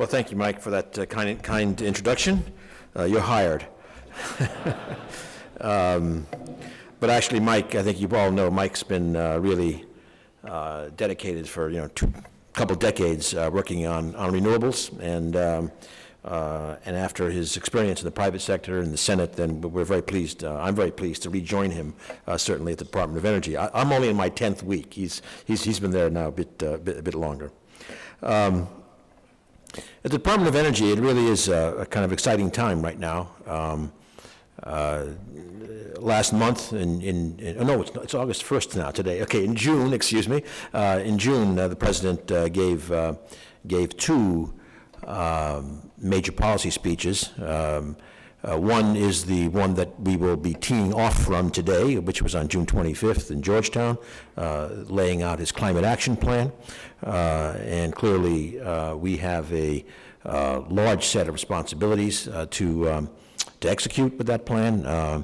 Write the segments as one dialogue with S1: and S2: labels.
S1: Well, thank you, Mike, for that kind introduction. You're hired. But actually, Mike, I think you all know, Mike's been really dedicated for couple decades working on renewables, and after his experience in the private sector and the Senate, then we're very pleased. I'm very pleased to rejoin him, certainly at the Department of Energy. I'm only in my 10th week. He's been there now a bit longer. At the Department of Energy, it really is a kind of exciting time right now. Last month, it's August 1st now, today. Okay, in June, excuse me. In June, the President gave two major policy speeches. One is the one that we will be teeing off from today, which was on June 25th in Georgetown, laying out his climate action plan. And clearly, we have a large set of responsibilities to execute with that plan,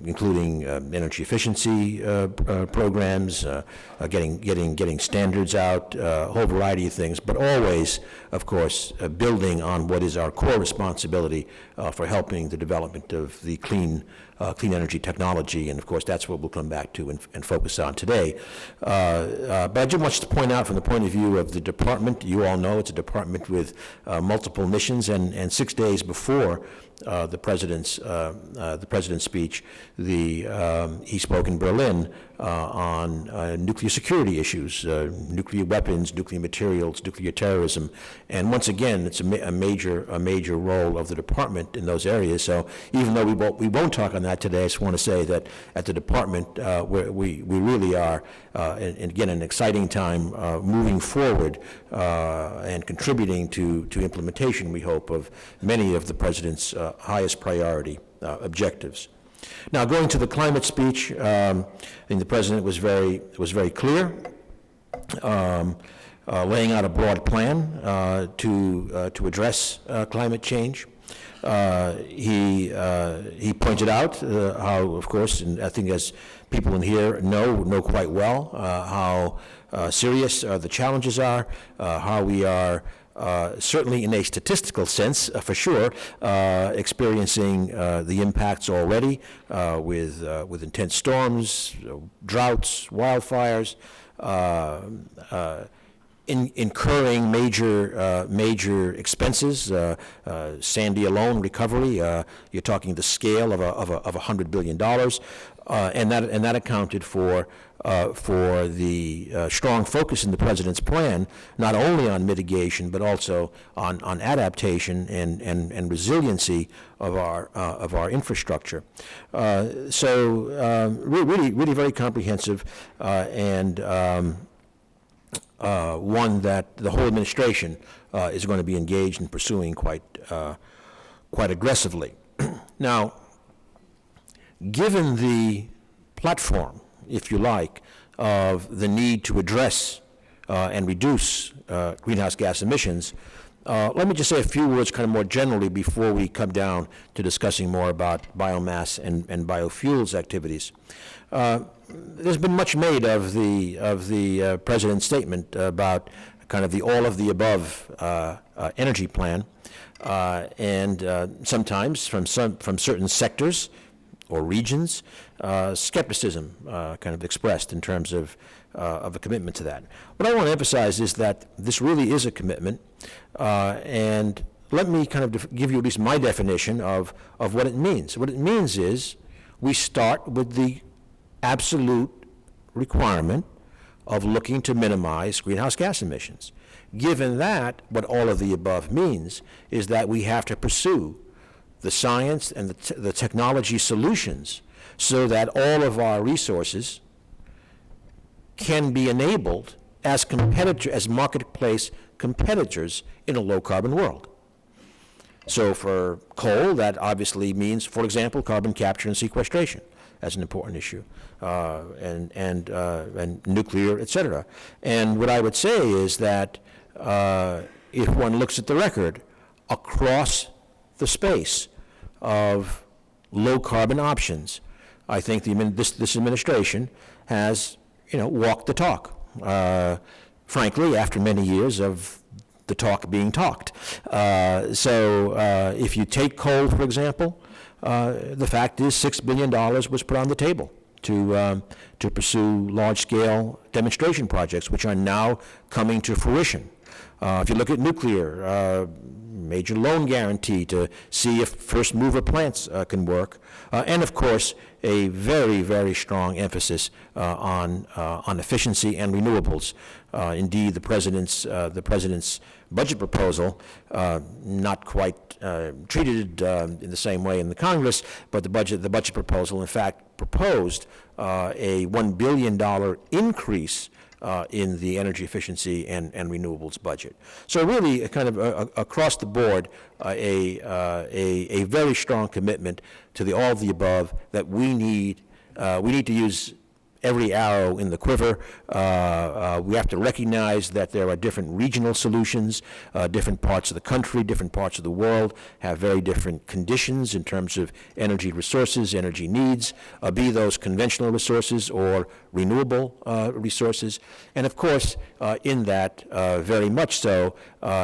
S1: including energy efficiency programs, getting standards out, a whole variety of things, but always, of course, building on what is our core responsibility for helping the development of the clean energy technology, and of course that's what we'll come back to and focus on today. But I just want to point out from the point of view of the department, you all know it's a department with multiple missions, and 6 days before the president's speech, he spoke in Berlin on nuclear security issues, nuclear weapons, nuclear materials, nuclear terrorism, and once again, it's a major role of the department in those areas. So even though we won't talk on that today, I just want to say that at the department we really are, and again, an exciting time moving forward and contributing to implementation, we hope, of many of the president's highest priority objectives. Now, going to the climate speech, I think the president was very clear, laying out a broad plan to address climate change. He pointed out how, of course, and I think as people in here know quite well, how serious the challenges are, how we are certainly in a statistical sense, for sure, experiencing the impacts already with intense storms, droughts, wildfires, incurring major expenses. Sandy alone recovery, you're talking the scale of $100 billion, and that accounted for the strong focus in the president's plan, not only on mitigation but also on adaptation and resiliency of our infrastructure. So really very comprehensive, and one that the whole administration is going to be engaged in pursuing quite aggressively. Now, given the platform, if you like, of the need to address and reduce greenhouse gas emissions, let me just say a few words kind of more generally before we come down to discussing more about biomass and biofuels activities. There's been much made of the president's statement about kind of the all-of-the-above energy plan, and sometimes from certain sectors or regions, skepticism kind of expressed in terms of a commitment to that. What I want to emphasize is that this really is a commitment, and let me kind of give you at least my definition of what it means. What it means is we start with the absolute requirement of looking to minimize greenhouse gas emissions. Given that, what all of the above means is that we have to pursue the science and the technology solutions so that all of our resources can be enabled as marketplace competitors in a low-carbon world. So for coal, that obviously means, for example, carbon capture and sequestration as an important issue, and nuclear, et cetera. And what I would say is that if one looks at the record across the space of low-carbon options, I think this administration has, walked the talk. Frankly, after many years of the talk being talked. So if you take coal, for example, the fact is $6 billion was put on the table to pursue large-scale demonstration projects, which are now coming to fruition. If you look at nuclear, major loan guarantee to see if first-mover plants can work, and of course, a very, very strong emphasis on efficiency and renewables. Indeed, the president's budget proposal, not quite treated in the same way in the Congress, but the budget proposal, in fact, proposed a $1 billion increase in the energy efficiency and renewables budget. So really, a kind of across the board, a very strong commitment to the all of the above that we need. We need to use every arrow in the quiver. We have to recognize that there are different regional solutions. Different parts of the country, different parts of the world have very different conditions in terms of energy resources, energy needs, be those conventional resources or renewable resources. And of course, in that, very much so,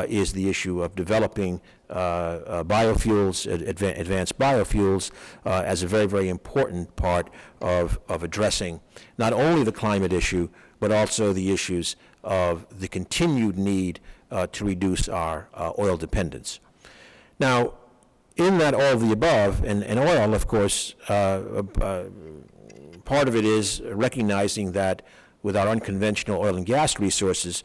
S1: is the issue of developing biofuels, advanced biofuels, as a very, very important part of addressing not only the climate issue, but also the issues of the continued need to reduce our oil dependence. Now, in that all of the above, and oil, of course, part of it is recognizing that with our unconventional oil and gas resources,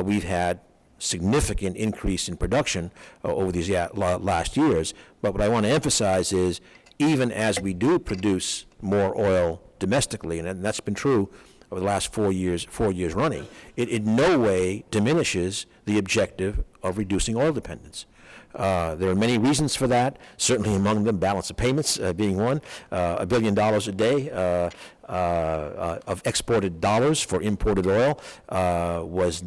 S1: we've had significant increase in production over these last years. But what I want to emphasize is, even as we do produce more oil domestically, and that's been true over the last 4 years running, it in no way diminishes the objective of reducing oil dependence. There are many reasons for that, certainly among them balance of payments being one. $1 billion a day of exported dollars for imported oil was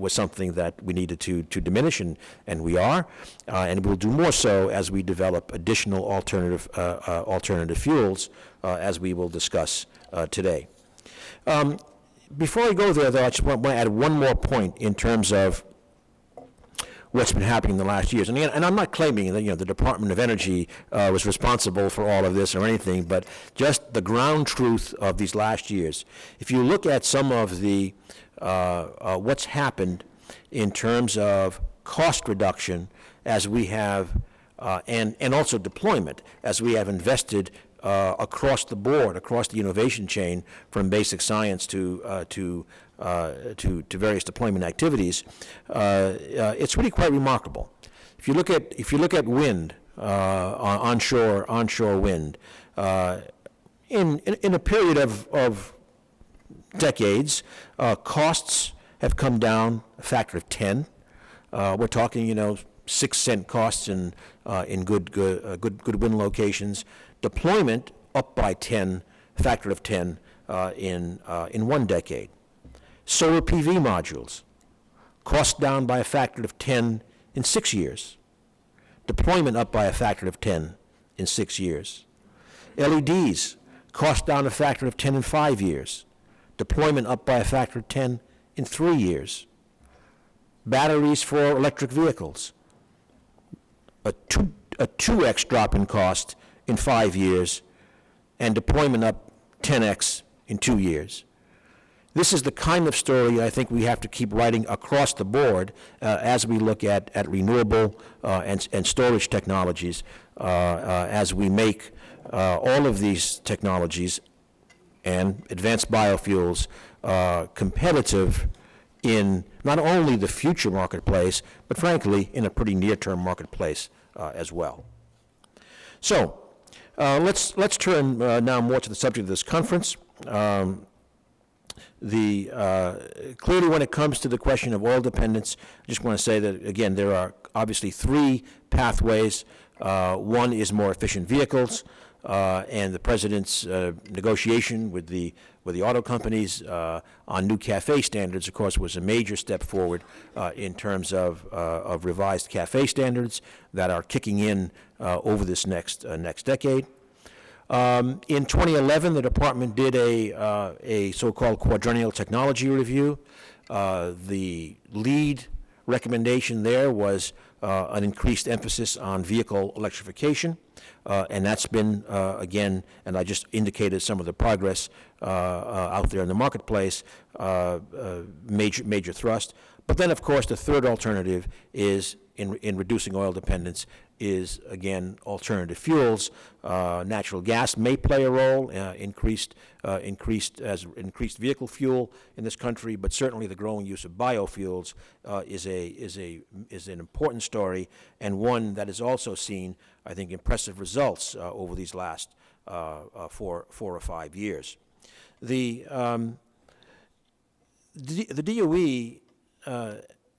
S1: something that we needed to diminish, and we are, and we'll do more so as we develop additional alternative fuels, as we will discuss today. Before I go there, though, I just want to add one more point in terms of what's been happening in the last years. And I'm not claiming that, the Department of Energy was responsible for all of this or anything, but just the ground truth of these last years. If you look at some of the what's happened in terms of cost reduction as we have, and also deployment, as we have invested across the board, across the innovation chain, from basic science to various deployment activities, it's really quite remarkable. If you look at wind, onshore wind, in a period of decades, costs have come down a factor of 10. We're talking, 6 cent costs in good wind locations. Deployment up by 10, factor of 10 in 1 decade. Solar PV modules, cost down by a factor of 10 in 6 years. Deployment up by a factor of 10 in 6 years. LEDs, cost down a factor of 10 in 5 years. Deployment up by a factor of 10 in 3 years. Batteries for electric vehicles, a 2x drop in cost in 5 years, and deployment up 10x in 2 years. This is the kind of story I think we have to keep writing across the board as we look at renewable and storage technologies, as we make all of these technologies and advanced biofuels competitive in not only the future marketplace, but frankly in a pretty near-term marketplace as well. So let's turn now more to the subject of this conference. Clearly, when it comes to the question of oil dependence, I just want to say that, again, there are obviously 3 pathways. One is more efficient vehicles, and the President's negotiation with the auto companies on new CAFE standards, of course, was a major step forward in terms of revised CAFE standards that are kicking in over this next decade. In 2011, the department did a so-called quadrennial technology review. The lead recommendation there was an increased emphasis on vehicle electrification, and that's been, again, and I just indicated some of the progress out there in the marketplace, major thrust. But then, of course, the third alternative is, in reducing oil dependence, is, again, alternative fuels. Natural gas may play a role, increased vehicle fuel in this country, but certainly the growing use of biofuels is an important story, and one that has also seen, I think, impressive results over these last 4 or 5 years. The DOE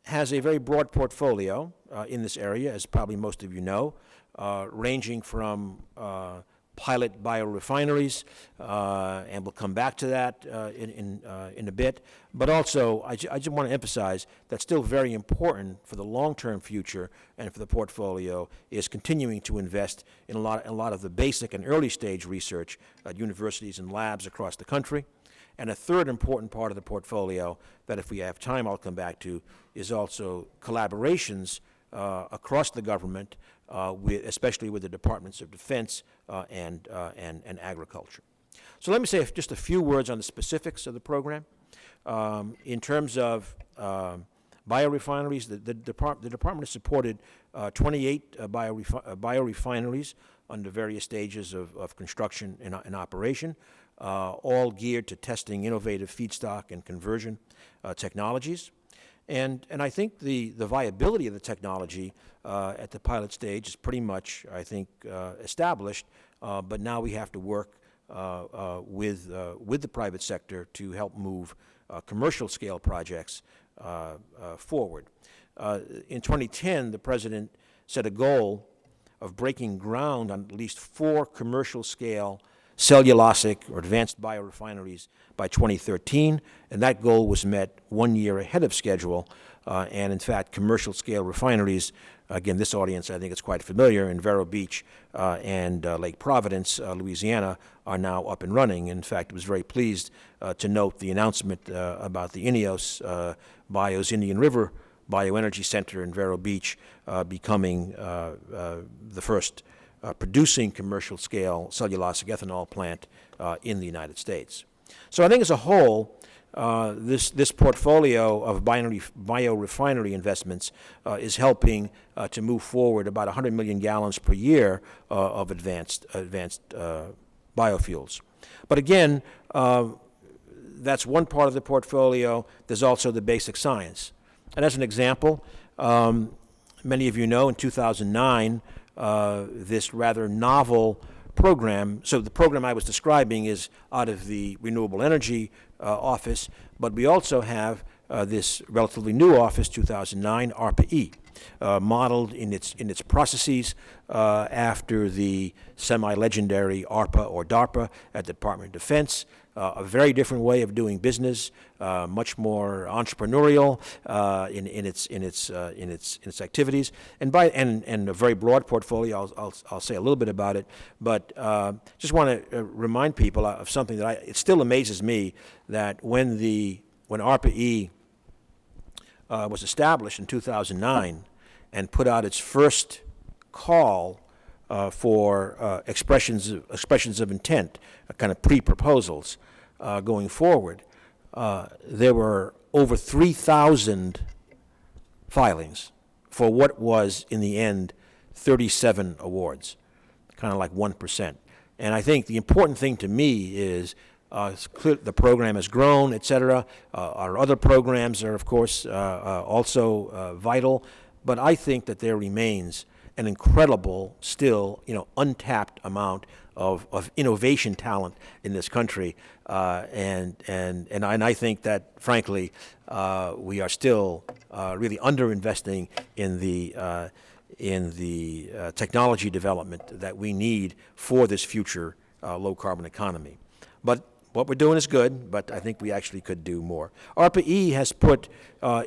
S1: has a very broad portfolio in this area, as probably most of you know, ranging from pilot biorefineries, and we'll come back to that in a bit. But also, I just want to emphasize that still very important for the long-term future and for the portfolio is continuing to invest in a lot of the basic and early-stage research at universities and labs across the country. And a third important part of the portfolio that, if we have time, I'll come back to, is also collaborations across the government, especially with the Departments of Defense and Agriculture. So let me say just a few words on the specifics of the program. In terms of biorefineries, the department has supported 28 biorefineries under various stages of construction and operation, all geared to testing innovative feedstock and conversion technologies. And I think the viability of the technology at the pilot stage is pretty much, I think, established, but now we have to work with the private sector to help move commercial scale projects forward. In 2010, the President set a goal of breaking ground on at least 4 commercial scale cellulosic or advanced biorefineries by 2013, and that goal was met 1 year ahead of schedule. And in fact, commercial scale refineries, again, this audience I think is quite familiar, in Vero Beach and Lake Providence, Louisiana, are now up and running. In fact, I was very pleased to note the announcement about the INEOS Bio's Indian River Bioenergy Center in Vero Beach becoming the first producing commercial-scale cellulosic ethanol plant in the United States. So I think as a whole, this portfolio of biorefinery investments is helping to move forward about 100 million gallons per year of advanced biofuels. But again, that's one part of the portfolio. There's also the basic science. And as an example, many of you know in 2009, this rather novel program, so the program I was describing is out of the Renewable Energy Office, but we also have this relatively new office, 2009, ARPA-E, modeled in its processes after the semi-legendary ARPA or DARPA at the Department of Defense. A very different way of doing business, much more entrepreneurial in its activities, and a very broad portfolio. I'll say a little bit about it, but just want to remind people of something that it still amazes me, that when ARPA-E was established in 2009 and put out its first call for expressions of intent, kind of pre-proposals going forward, there were over 3,000 filings for what was, in the end, 37 awards, kind of like 1%. And I think the important thing to me is the program has grown, et cetera. Our other programs are, of course, also vital, but I think that there remains an incredible, still, untapped amount of innovation talent in this country, and I think that, frankly, we are still really underinvesting in the technology development that we need for this future low carbon economy. But what we're doing is good, but I think we actually could do more. ARPA-E has put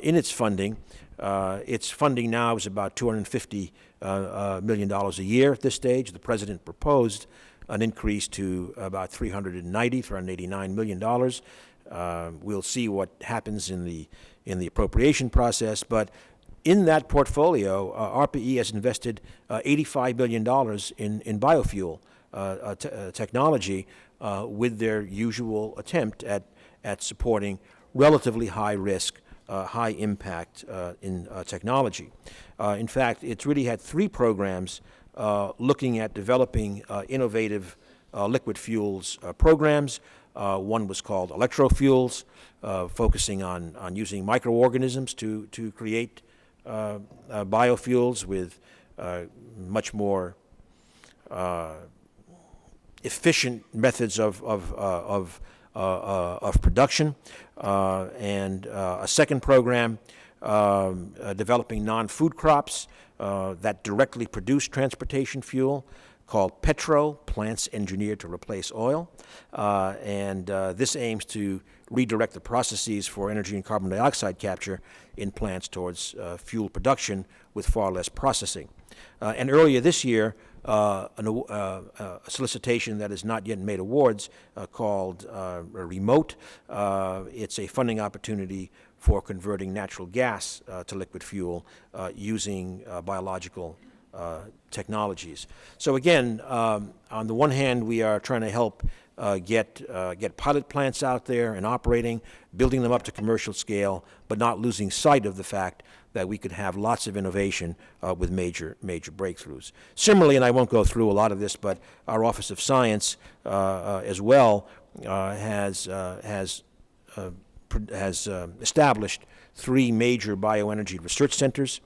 S1: in its funding now is about $250 million a year at this stage. The President proposed an increase to about $389 million. We'll see what happens in the appropriation process, but In that portfolio, RPE has invested $85 billion in biofuel technology with their usual attempt at supporting relatively high risk, high impact in technology. In fact, it's really had 3 programs looking at developing innovative liquid fuels programs. One was called Electrofuels, focusing on using microorganisms to create biofuels with much more efficient methods of production, and a second program developing non-food crops that directly produce transportation fuel called Petro, Plants Engineered to Replace Oil, and this aims to redirect the processes for energy and carbon dioxide capture in plants towards fuel production with far less processing. And earlier this year, a solicitation that has not yet made awards called Remote. It's a funding opportunity for converting natural gas to liquid fuel using biological technologies. So again, on the one hand, we are trying to help get pilot plants out there and operating, building them up to commercial scale, but not losing sight of the fact that we could have lots of innovation with major breakthroughs. Similarly, and I won't go through a lot of this, but our Office of Science as well has established 3 major bioenergy research centers.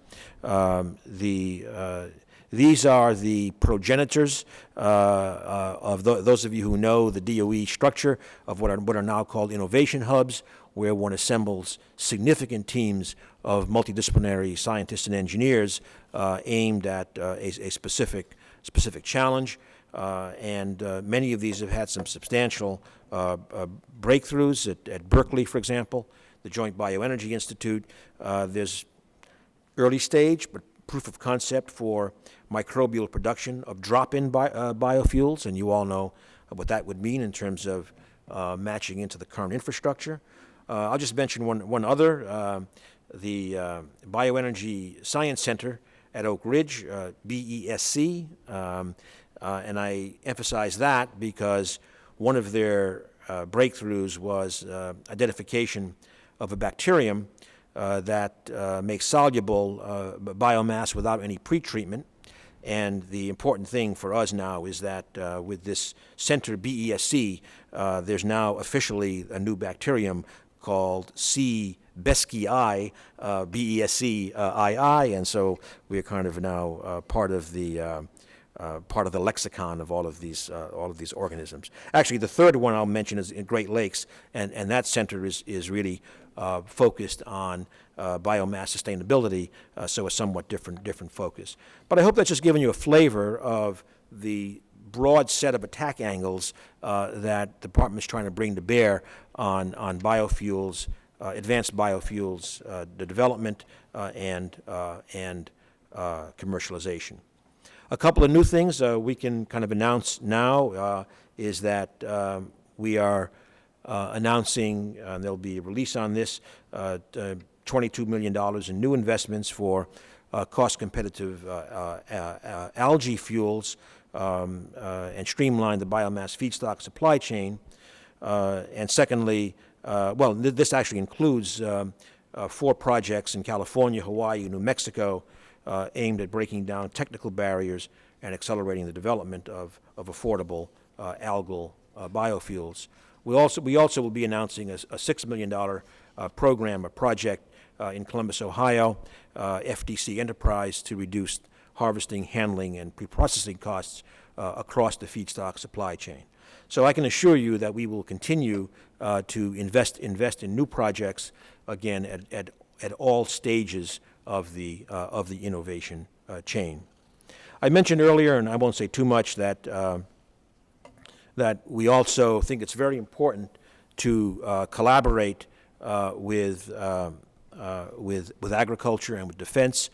S1: These are the progenitors of those of you who know the DOE structure of what are now called innovation hubs, where one assembles significant teams of multidisciplinary scientists and engineers aimed at a specific challenge. And many of these have had some substantial breakthroughs at Berkeley, for example, the Joint Bioenergy Institute. There's early stage, but proof of concept for microbial production of drop-in biofuels, and you all know what that would mean in terms of matching into the current infrastructure. I'll just mention one other, the Bioenergy Science Center at Oak Ridge, BESC, and I emphasize that because one of their breakthroughs was identification of a bacterium that makes soluble biomass without any pretreatment. And the important thing for us now is that with this center, BESC, there's now officially a new bacterium called C. beskyii, BESC II, and so we are kind of now part of the lexicon of all of these organisms. Actually, the third one I'll mention is in Great Lakes, and that center is really focused on biomass sustainability, so a somewhat different focus. But I hope that's just given you a flavor of the broad set of attack angles that the department is trying to bring to bear on biofuels, advanced biofuels, the development and commercialization. A couple of new things we can kind of announce now is that we are announcing, and there'll be a release on this, $22 million in new investments for cost-competitive algae fuels and streamline the biomass feedstock supply chain. And secondly, this actually includes 4 projects in California, Hawaii, and New Mexico aimed at breaking down technical barriers and accelerating the development of affordable algal biofuels. We also will be announcing a $6 million program, a project in Columbus, Ohio, FDC Enterprise, to reduce harvesting, handling, and pre-processing costs across the feedstock supply chain. So I can assure you that we will continue to invest in new projects, again, at all stages of the innovation chain. I mentioned earlier, and I won't say too much, that we also think it's very important to collaborate with agriculture and with defense.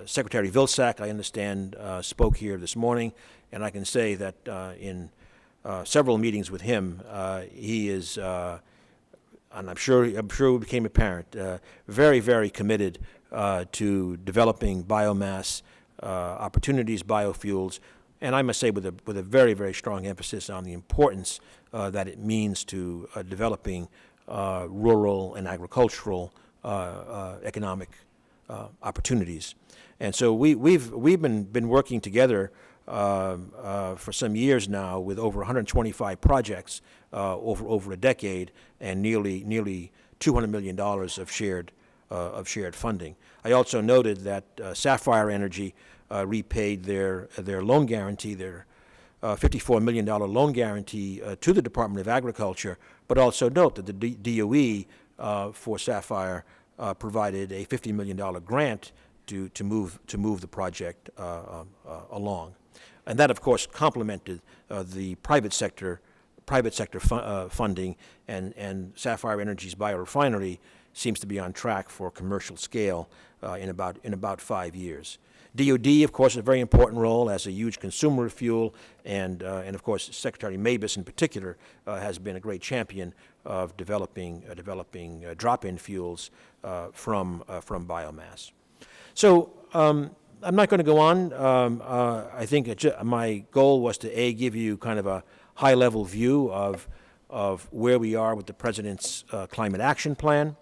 S1: Secretary Vilsack, I understand, spoke here this morning, and I can say that in several meetings with him, he is, and I'm sure it became apparent, very, very committed to developing biomass opportunities, biofuels, and I must say with a very, very strong emphasis on the importance that it means to developing rural and agricultural economic opportunities. And so we've been working together for some years now with over 125 projects over a decade and nearly $200 million of shared funding. I also noted that Sapphire Energy repaid their loan guarantee, their $54 million loan guarantee to the Department of Agriculture, but also note that the DOE for Sapphire provided a $50 million grant to move the project along. And that, of course, complemented the private sector funding, and Sapphire Energy's biorefinery seems to be on track for commercial scale in about 5 years. DOD, of course, a very important role as a huge consumer of fuel, and of course, Secretary Mabus in particular has been a great champion of developing drop-in fuels from biomass. So I'm not going to go on. I think my goal was to give you kind of a high-level view of where we are with the President's Climate Action Plan,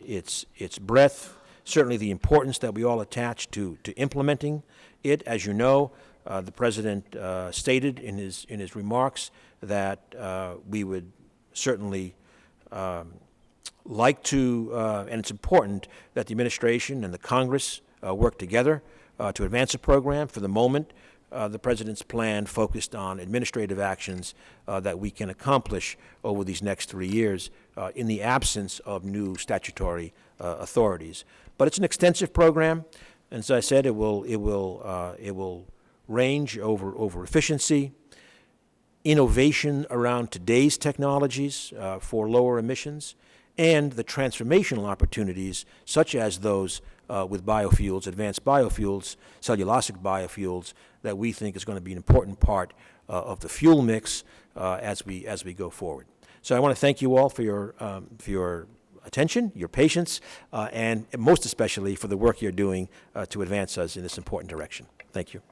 S1: its breadth, certainly the importance that we all attach to implementing it. As you know, the President stated in his remarks that we would certainly like to, and it's important that the administration and the Congress work together to advance a program. For the moment, the President's plan focused on administrative actions that we can accomplish over these next 3 years in the absence of new statutory authorities. But it's an extensive program, and as I said, it will range over efficiency, innovation around today's technologies for lower emissions, and the transformational opportunities such as those with biofuels, advanced biofuels, cellulosic biofuels, that we think is going to be an important part of the fuel mix as we go forward. So I want to thank you all for your attention, your patience, and most especially for the work you're doing to advance us in this important direction. Thank you.